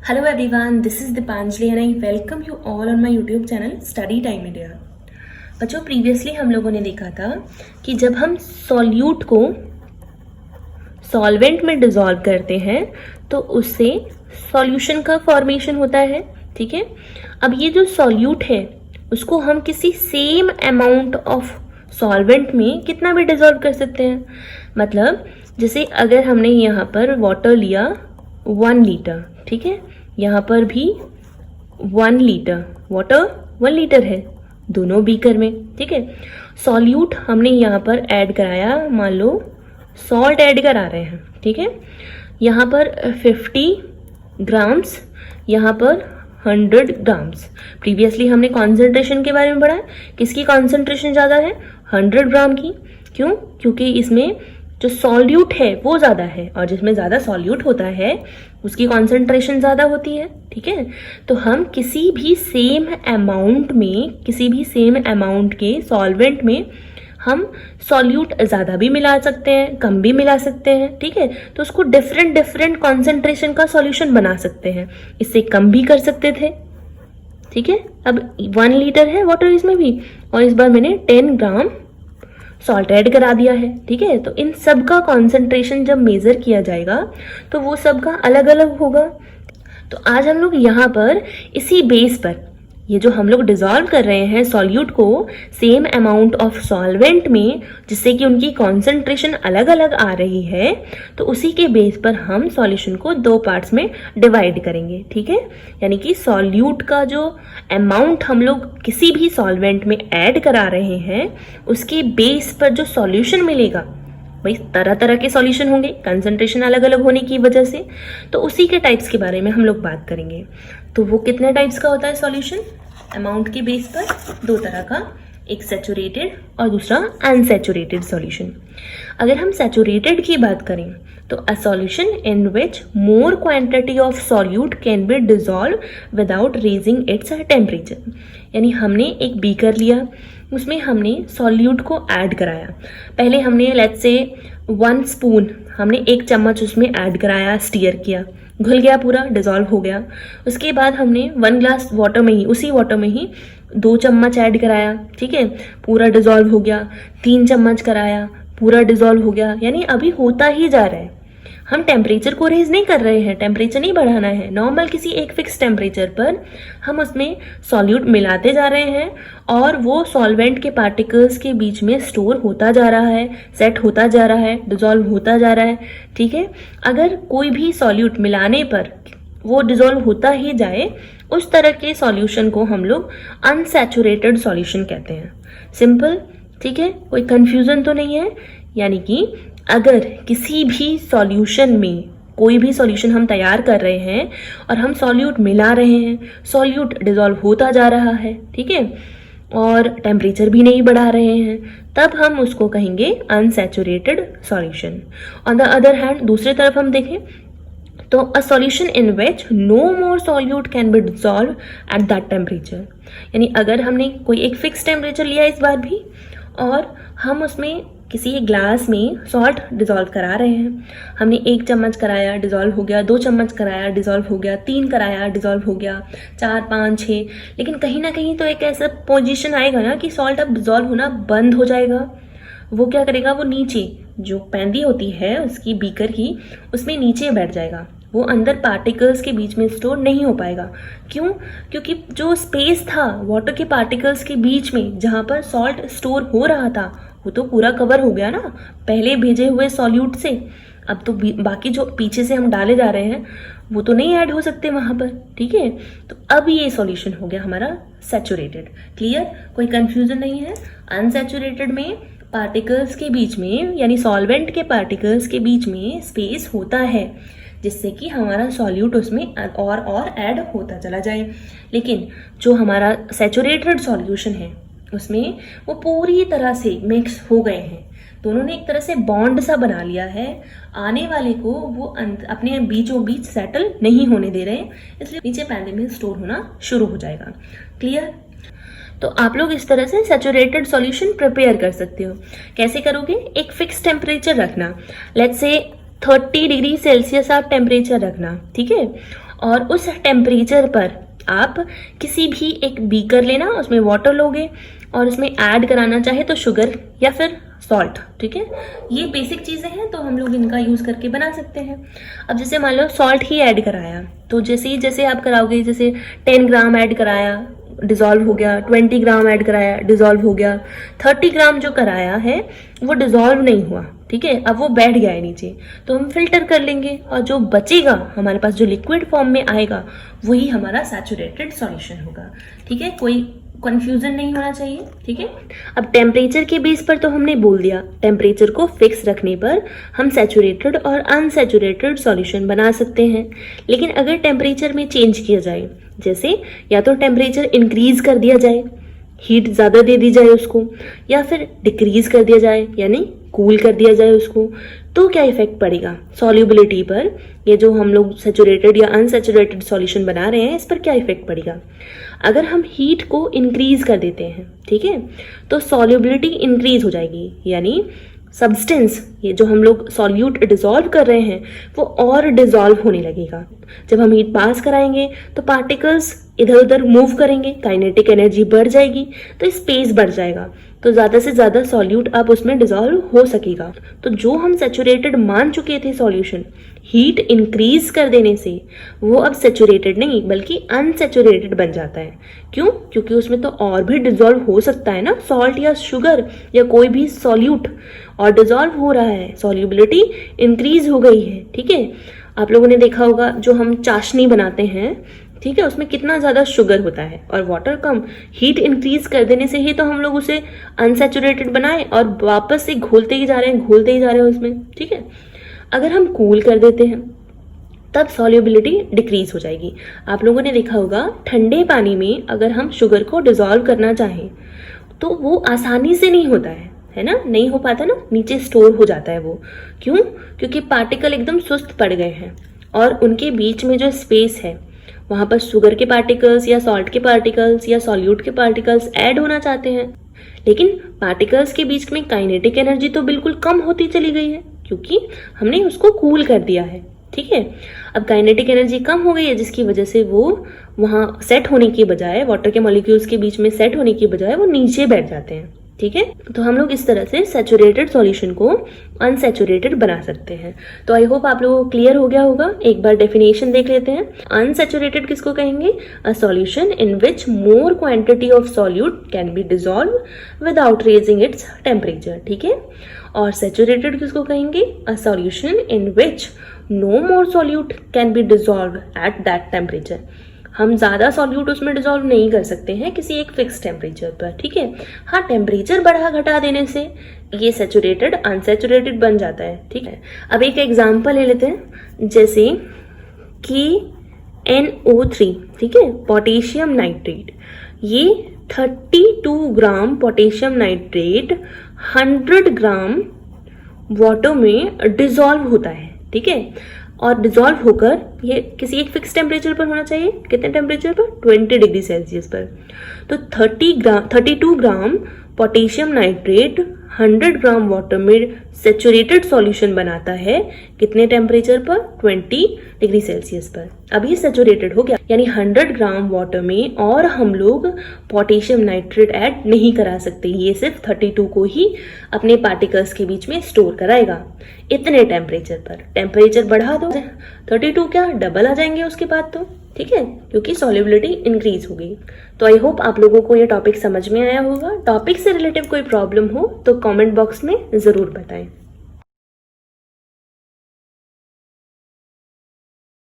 Hello everyone, this is Dipanjali and I welcome you all on my YouTube channel Study Time India। बच्चों previously हम लोगों ने देखा था कि जब हम सॉल्यूट को सॉल्वेंट में डिसॉल्व करते हैं तो उससे सॉल्यूशन का फॉर्मेशन होता है। ठीक है, अब ये जो सॉल्यूट है उसको हम किसी सेम अमाउंट ऑफ सॉल्वेंट में कितना भी डिसॉल्व कर सकते हैं। मतलब जैसे अगर हमने यहाँ पर वाटर लिया 1 लीटर, ठीक है, यहाँ पर भी 1 लीटर वाटर 1 लीटर है दोनों बीकर में। ठीक है, सॉल्यूट हमने यहाँ पर ऐड कराया, मान लो सॉल्ट ऐड करा रहे हैं। ठीक है, यहाँ पर 50 ग्राम्स, यहाँ पर 100 ग्राम्स। प्रीवियसली हमने कॉन्सेंट्रेशन के बारे में पढ़ा है, किसकी कॉन्सेंट्रेशन ज़्यादा है? 100 ग्राम की। क्यों? क्योंकि इसमें जो सॉल्यूट है वो ज़्यादा है और जिसमें ज़्यादा सॉल्यूट होता है उसकी कॉन्सेंट्रेशन ज़्यादा होती है। ठीक है, तो हम किसी भी सेम अमाउंट के सॉल्वेंट में हम सॉल्यूट ज़्यादा भी मिला सकते हैं, कम भी मिला सकते हैं। ठीक है, तो उसको डिफरेंट कॉन्सेंट्रेशन का सॉल्यूशन बना सकते हैं, इससे कम भी कर सकते थे। ठीक है, अब 1 लीटर है वाटर इसमें भी और इस बार मैंने 10 ग्राम सॉल्ट ऐड करा दिया है। ठीक है, तो इन सब का कॉन्सेंट्रेशन जब मेजर किया जाएगा तो वो सब का अलग अलग होगा। तो आज हम लोग यहाँ पर इसी बेस पर ये जो हम लोग डिसॉल्व कर रहे हैं सॉल्यूट को सेम अमाउंट ऑफ सॉल्वेंट में, जिससे कि उनकी कॉन्सेंट्रेशन अलग अलग आ रही है, तो उसी के बेस पर हम सॉल्यूशन को 2 पार्ट्स में डिवाइड करेंगे। ठीक है, यानी कि सॉल्यूट का जो अमाउंट हम लोग किसी भी सॉल्वेंट में ऐड करा रहे हैं उसके बेस पर जो सॉल्यूशन मिलेगा, भाई तरह तरह के सॉल्यूशन होंगे कंसंट्रेशन अलग अलग होने की वजह से, तो उसी के टाइप्स के बारे में हम लोग बात करेंगे। तो वो कितने टाइप्स का होता है सॉल्यूशन? अमाउंट के बेस पर 2 तरह का, एक सैचुरेटेड और दूसरा अनसैचुरेटेड सॉल्यूशन। अगर हम सैचुरेटेड की बात करें तो a solution in which more quantity of solute can be dissolve without raising its temperature. यानी हमने एक बीकर लिया, उसमें हमने सॉल्यूट को ऐड कराया। पहले हमने लेट्स से 1 स्पून, हमने 1 चम्मच उसमें ऐड कराया, स्टीयर किया, घुल गया पूरा, डिसॉल्व हो गया। उसके बाद हमने 1 ग्लास वाटर में ही, उसी वाटर में ही 2 चम्मच ऐड कराया। ठीक है, पूरा डिसॉल्व हो गया। 3 चम्मच कराया, पूरा डिसॉल्व हो गया। यानी अभी होता ही जा रहा है, हम टेम्परेचर को रेज नहीं कर रहे हैं, टेम्परेचर नहीं बढ़ाना है। नॉर्मल किसी एक फिक्स टेम्परेचर पर हम उसमें सॉल्यूट मिलाते जा रहे हैं और वो सॉल्वेंट के पार्टिकल्स के बीच में स्टोर होता जा रहा है, सेट होता जा रहा है, डिसॉल्व होता जा रहा है। ठीक है, अगर कोई भी सॉल्यूट मिलाने पर वो डिसॉल्व होता ही जाए, उस तरह के सॉल्यूशन को हम लोग अनसैचुरेटेड सॉल्यूशन कहते हैं। सिंपल, ठीक है, कोई कंफ्यूजन तो नहीं है। यानी कि अगर किसी भी सॉल्यूशन में, कोई भी सॉल्यूशन हम तैयार कर रहे हैं और हम सॉल्यूट मिला रहे हैं, सॉल्यूट डिसॉल्व होता जा रहा है, ठीक है, और टेम्परेचर भी नहीं बढ़ा रहे हैं, तब हम उसको कहेंगे unsaturated solution. On the other hand, दूसरी तरफ हम देखें तो a solution in which no more solute can be dissolve at that temperature. यानी अगर हमने कोई एक फिक्स टेम्परेचर लिया इस बार भी और हम उसमें किसी एक ग्लास में सॉल्ट डिसॉल्व करा रहे हैं, हमने 1 चम्मच कराया, डिसॉल्व हो गया, 2 चम्मच कराया, डिसॉल्व हो गया, 3 कराया, डिसॉल्व हो गया, 4, 5, 6, लेकिन कहीं ना कहीं तो एक ऐसा पोजीशन आएगा ना कि सॉल्ट अब डिसॉल्व होना बंद हो जाएगा। वो क्या करेगा, वो नीचे जो पैंदी होती है उसकी बीकर की, उसमें नीचे बैठ जाएगा, वो अंदर पार्टिकल्स के बीच में स्टोर नहीं हो पाएगा। क्यों? क्योंकि जो स्पेस था वाटर के पार्टिकल्स के बीच में जहाँ पर सॉल्ट स्टोर हो रहा था वो तो पूरा कवर हो गया ना पहले भेजे हुए सॉल्यूट से। अब तो बाकी जो पीछे से हम डाले जा रहे हैं वो तो नहीं ऐड हो सकते वहाँ पर। ठीक है, तो अब ये सॉल्यूशन हो गया हमारा सैचुरेटेड। क्लियर? कोई कंफ्यूजन नहीं है। अनसैचुरेटेड में पार्टिकल्स के बीच में, यानी सॉल्वेंट के पार्टिकल्स के बीच में स्पेस होता है जिससे कि हमारा सॉल्यूट उसमें और ऐड होता चला जाए। लेकिन जो हमारा सैचुरेटेड सॉल्यूशन है उसमें वो पूरी तरह से मिक्स हो गए हैं, दोनों ने एक तरह से बॉन्ड सा बना लिया है, आने वाले को वो अपने बीचों बीच सेटल नहीं होने दे रहे, इसलिए नीचे पैंदे में स्टोर होना शुरू हो जाएगा। क्लियर? तो आप लोग इस तरह से सैचुरेटेड सॉल्यूशन प्रिपेयर कर सकते हो। कैसे करोगे? एक फिक्स टेम्परेचर रखना, लेट्स से 30 डिग्री सेल्सियस आप टेम्परेचर रखना, ठीक है, और उस टेम्परेचर पर आप किसी भी एक बीकर लेना, उसमें वाटर लोगे और उसमें ऐड कराना चाहे तो शुगर या फिर सॉल्ट, ठीक है। ये बेसिक चीज़ें हैं तो हम लोग इनका यूज़ करके बना सकते हैं। अब जैसे मान लो सॉल्ट ही ऐड कराया, तो जैसे आप कराओगे, जैसे 10 ग्राम ऐड कराया, डिज़ोल्व हो गया, 20 ग्राम ऐड कराया, डिज़ोल्व हो गया, 30 ग्राम जो कराया है वो डिज़ोल्व नहीं हुआ, ठीक है, अब वो बैठ गया है नीचे, तो हम फिल्टर कर लेंगे और जो बचेगा हमारे पास, जो लिक्विड फॉर्म में आएगा, वही हमारा सैचुरेटेड सॉल्यूशन होगा, ठीक है। कोई कंफ्यूजन नहीं होना चाहिए, ठीक है। अब टेम्परेचर के बेस पर तो हमने बोल दिया, टेम्परेचर को फिक्स रखने पर हम सैचुरेटेड और अनसैचुरेटेड सॉल्यूशन बना सकते हैं। लेकिन अगर टेम्परेचर में चेंज किया जाए, जैसे या तो टेम्परेचर इंक्रीज कर दिया जाए, हीट ज़्यादा दे दी जाए उसको, या फिर डिक्रीज कर दिया जाए यानी कूल कर दिया जाए उसको, तो क्या इफेक्ट पड़ेगा सॉल्युबिलिटी पर? ये जो हम लोग सैचुरेटेड या अनसैचुरेटेड सॉल्यूशन बना रहे हैं, इस पर क्या इफेक्ट पड़ेगा? अगर हम हीट को इंक्रीज कर देते हैं, ठीक है, तो सॉल्युबिलिटी इंक्रीज हो जाएगी, यानी सब्सटेंस, ये जो हम लोग सॉल्यूट डिसॉल्व कर रहे हैं, वो और डिसॉल्व होने लगेगा। जब हम हीट पास कराएंगे तो पार्टिकल्स इधर उधर मूव करेंगे, काइनेटिक एनर्जी बढ़ जाएगी, तो स्पेस बढ़ जाएगा, तो ज़्यादा से ज़्यादा सॉल्यूट अब उसमें डिसॉल्व हो सकेगा। तो जो हम सैचुरेटेड मान चुके थे सॉल्यूशन, हीट इंक्रीज कर देने से वो अब सैचुरेटेड नहीं बल्कि अनसैचुरेटेड बन जाता है। क्यों? क्योंकि उसमें तो और भी डिसॉल्व हो सकता है ना, सॉल्ट या शुगर या कोई भी सॉल्यूट, और डिसॉल्व हो रहा है, सॉल्युबिलिटी इंक्रीज हो गई है, ठीक है। आप लोगों ने देखा होगा जो हम चाशनी बनाते हैं, ठीक है, उसमें कितना ज़्यादा शुगर होता है और वाटर कम, हीट इंक्रीज कर देने से ही तो हम लोग उसे अनसैचुरेटेड बनाए और वापस से घोलते ही जा रहे हैं उसमें, ठीक है। अगर हम कूल कर देते हैं तब सॉल्युबिलिटी डिक्रीज हो जाएगी। आप लोगों ने देखा होगा ठंडे पानी में अगर हम शुगर को डिसॉल्व करना चाहें तो वो आसानी से नहीं होता है ना, नहीं हो पाता ना, नीचे स्टोर हो जाता है वो। क्यों? क्योंकि पार्टिकल एकदम सुस्त पड़ गए हैं और उनके बीच में जो स्पेस है वहां पर शुगर के पार्टिकल्स या सॉल्ट के पार्टिकल्स या सॉल्यूट के पार्टिकल्स ऐड होना चाहते हैं, लेकिन पार्टिकल्स के बीच में काइनेटिक एनर्जी तो बिल्कुल कम होती चली गई है क्योंकि हमने उसको कूल कर दिया है, ठीक है। अब काइनेटिक एनर्जी कम हो गई है जिसकी वजह से वो वहां सेट होने की बजाय, वाटर के मॉलिक्यूल्स के बीच में सेट होने की बजाय वो नीचे बैठ जाते हैं, ठीक है। तो हम लोग इस तरह से सैचुरेटेड सॉल्यूशन को अनसैचुरेटेड बना सकते हैं। तो आई होप आप लोगों को क्लियर हो गया होगा। एक बार डेफिनेशन देख लेते हैं। अनसैचुरेटेड किसको कहेंगे? A solution in which more quantity of solute can be dissolve without raising its temperature, ठीक है। और सैचुरेटेड किसको कहेंगे? A solution in which no more solute can be dissolve at that temperature. हम ज़्यादा सॉल्यूट उसमें डिसॉल्व नहीं कर सकते हैं किसी एक फिक्स टेम्परेचर पर, ठीक है। हाँ, टेम्परेचर बढ़ा घटा देने से ये सैचुरेटेड अनसैचुरेटेड बन जाता है, ठीक है। अब एक एग्जांपल ले लेते हैं, जैसे कि NO3, ठीक है, पोटेशियम नाइट्रेट। ये 32 gram potassium nitrate 100 gram water में डिसॉल्व होता है, ठीक है। और डिसॉल्व होकर ये किसी एक फिक्स टेम्परेचर पर होना चाहिए। कितने टेम्परेचर पर? 20 डिग्री सेल्सियस पर। तो 32 gram potassium nitrate 100 gram water में सैचुरेटेड सॉल्यूशन बनाता है कितने टेम्परेचर पर? 20 डिग्री सेल्सियस पर। अब ये सैचुरेटेड हो गया, यानी 100 ग्राम वाटर में और हम लोग पोटेशियम नाइट्रेट ऐड नहीं करा सकते, ये सिर्फ 32 को ही अपने पार्टिकल्स के बीच में स्टोर कराएगा इतने टेम्परेचर पर। टेम्परेचर बढ़ा दो, 32 क्या डबल आ जाएंगे उसके बाद तो, ठीक है, क्योंकि सॉल्युबिलिटी इंक्रीज हो गई। तो आई होप आप लोगों को ये टॉपिक समझ में आया होगा। टॉपिक से रिलेटिव कोई प्रॉब्लम हो तो कमेंट बॉक्स में जरूर बताएं।